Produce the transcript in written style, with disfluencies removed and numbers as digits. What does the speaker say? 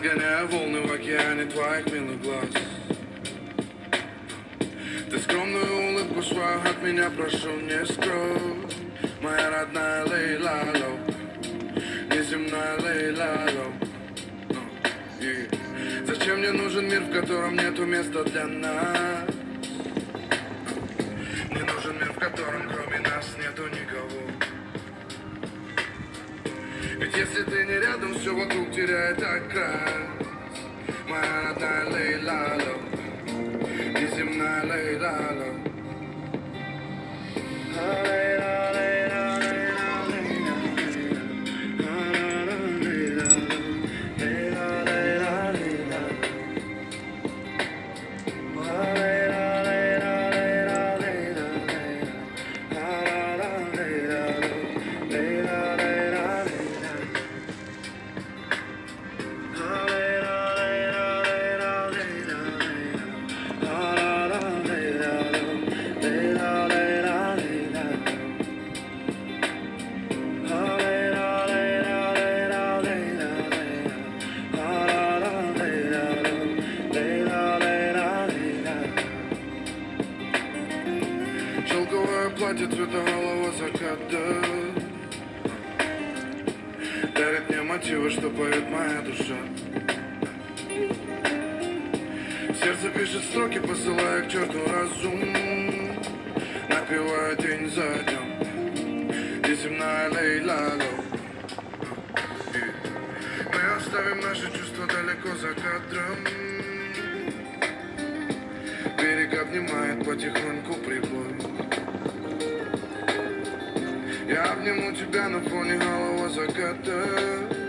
разгоняя волны в океане твоих милых глаз. Ты скромную улыбку свою от меня прошу не скрой. Моя родная Лейла Ло, неземная Лейла Ло. Зачем мне нужен мир, в котором нету места для нас? Мне нужен мир, в котором кроме нас нету никого. Ведь если ты не рядом, все вокруг теряет окрас. Моя родная Лейла Ло, неземная Лейла Ло. Шелковое платье цвета голого заката дарит мне мотивы, что поет моя душа. Сердце пишет строки, посылая к черту разум, напевая день за днем. Неземная Лейла Ло. Мы оставим наши чувства далеко за кадром. Берег обнимает потихоньку прибой. Я обниму тебя на фоне голого заката.